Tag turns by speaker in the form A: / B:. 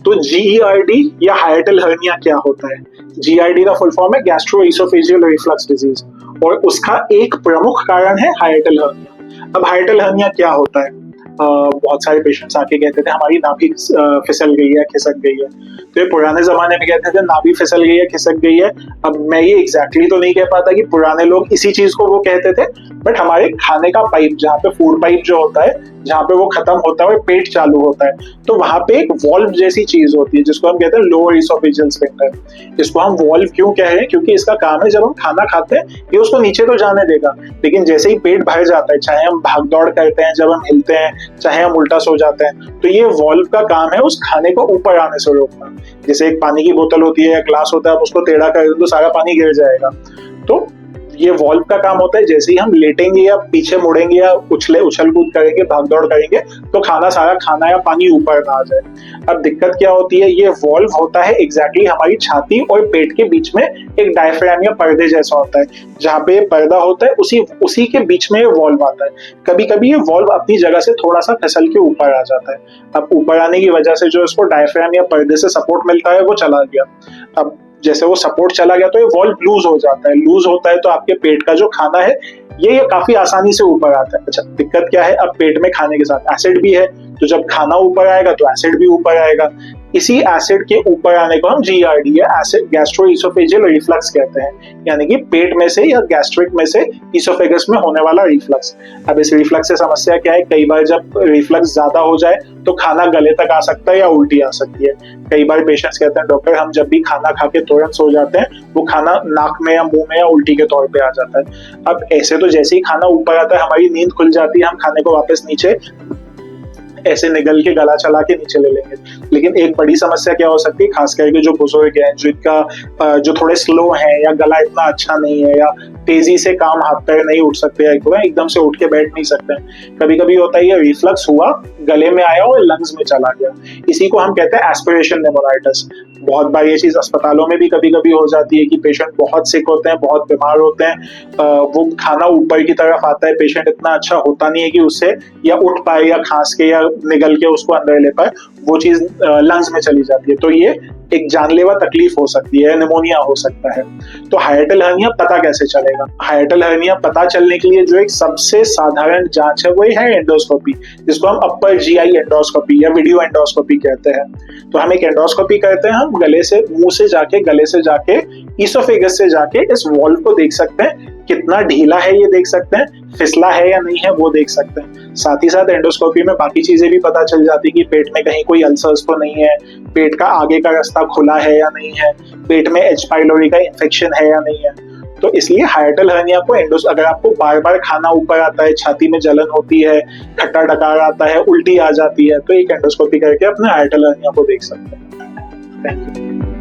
A: तो GERD या हाइएटल hernia क्या होता है? GERD का फुल फॉर्म है गैस्ट्रोइसोफेजियल रिफ्लक्स डिजीज, और उसका एक प्रमुख कारण है हाइएटल हर्निया। अब हाइएटल हर्निया क्या होता है? बहुत सारे पेशेंट्स आके कहते थे हमारी नाभि फिसल गई है, खिसक गई है। तो ये पुराने जमाने में कहते थे नाभि फिसल गई है, खिसक गई है। अब मैं ये एग्जैक्टली तो नहीं कह पाता कि पुराने लोग इसी चीज को वो कहते थे, बट हमारे खाने का पाइप, जहाँ पे फूड पाइप जो होता है, जहाँ पे वो खत्म होता है और पेट चालू होता है, तो वहां पे एक वॉल्व जैसी चीज होती है जिसको हम कहते हैं लोअर इसोफेजियल स्फिंक्टर। इसको हम वॉल्व क्यों कह रहे हैं? क्योंकि इसका काम है जब हम खाना खाते हैं ये उसको नीचे तो जाने देगा, लेकिन जैसे ही पेट भर जाता है, चाहे हम भाग दौड़ करते हैं, जब हम हिलते हैं, चाहे हम उल्टा सो जाते हैं, तो ये वॉल्व का काम है उस खाने को ऊपर आने से रोकना। जैसे एक पानी की बोतल होती है या ग्लास होता है, आप उसको टेढ़ा कर दो तो सारा पानी गिर जाएगा। तो ये वॉल्व का काम होता है, जैसे ही हम लेटेंगे या पीछे मुड़ेंगे या उछल कूद करेंगे, भाग दौड़ करेंगे, तो सारा खाना या पानी ऊपर ना आ जाए। अब दिक्कत क्या होती है? ये वॉल्व होता है एग्जैक्टली हमारी छाती और पेट के बीच में एक डायफ्राम या पर्दे जैसा होता है, जहाँ पे पर्दा होता है उसी के बीच में ये वॉल्व आता है। कभी कभी ये वॉल्व अपनी जगह से थोड़ा सा फिसल के ऊपर आ जाता है। अब ऊपर आने की वजह से जो इसको डायफ्राम या पर्दे से सपोर्ट मिलता है वो चला गया। अब जैसे वो सपोर्ट चला गया तो ये वॉल्व लूज हो जाता है। लूज होता है तो आपके पेट का जो खाना है ये काफी आसानी से ऊपर आता है। अच्छा, दिक्कत क्या है? अब पेट में खाने के साथ एसिड भी है, तो जब खाना ऊपर आएगा तो एसिड भी ऊपर आएगा। इसी एसिड के ऊपर आने को हम GERD या एसिड गैस्ट्रोइसोफेजियल रिफ्लक्स कहते हैं, यानी कि पेट में से या गैस्ट्रिक में से इसोफेगस में होने वाला रिफ्लक्स। अब इस रिफ्लक्स से समस्या क्या है? कई बार जब रिफ्लक्स ज्यादा हो जाए तो खाना गले तक आ सकता है या उल्टी आ सकती है। कई बार पेशेंट्स कहते हैं डॉक्टर हम जब भी खाना खा के तुरंत सो जाते हैं, वो खाना नाक में या मुंह में या उल्टी के तौर पे आ जाता है। अब ऐसे तो जैसे ही खाना ऊपर आता है हमारी नींद खुल जाती है, हम खाने को वापस नीचे ऐसे निगल के गला चला के नीचे ले लेंगे। लेकिन एक बड़ी समस्या क्या हो सकती है, खास करके जो बुजुर्ग हैं, जो थोड़े स्लो हैं या गला इतना अच्छा नहीं है या तेजी से काम हाथ पैर नहीं उठ सकते हैं, एकदम से उठ के बैठ नहीं सकते हैं। कभी कभी होता है ये रिफ्लक्स हुआ, गले में आया और लंग्स में चला गया। इसी को हम कहते हैं एस्पिरेशन निमोनाइटिस। बहुत बार ये चीज अस्पतालों में भी कभी कभी हो जाती है कि पेशेंट बहुत सिक होते हैं, बहुत बीमार होते हैं, वो खाना ऊपर की तरफ आता है, पेशेंट इतना अच्छा होता नहीं है कि उससे या उठ पाए या खांस के या निगल के उसको अंदर ले पाए, वो चीज लंग्स में चली जाती है। तो ये एक जानलेवा तकलीफ हो सकती है, निमोनिया हो सकता है। तो हाइएटल हर्निया पता कैसे चलेगा? हाइएटल हर्निया पता चलने के लिए जो एक सबसे साधारण जांच है वो है एंडोस्कोपी, जिसको हम अपर GI एंडोस्कोपी या वीडियो एंडोस्कोपी कहते हैं। तो हम एक एंडोस्कोपी करते हैं, हम गले से इसोफेगस से जाके इस वॉल्व को देख सकते हैं, कितना ढीला है ये देख सकते हैं, फिसला है या नहीं है वो देख सकते हैं। साथ ही साथ एंडोस्कोपी में बाकी चीजें भी पता चल जाती कि पेट में कहीं कोई अल्सर्स तो नहीं है, पेट का आगे का रास्ता खुला है या नहीं है, पेट में H. पाइलोरी का इन्फेक्शन है या नहीं है। तो इसलिए हाइएटल हर्निया को अगर आपको बार बार खाना ऊपर आता है, छाती में जलन होती है, खट्टा डकार आता है, उल्टी आ जाती है, तो एक एंडोस्कोपी करके अपने हाइएटल हर्निया को देख सकते हैं। Thank you.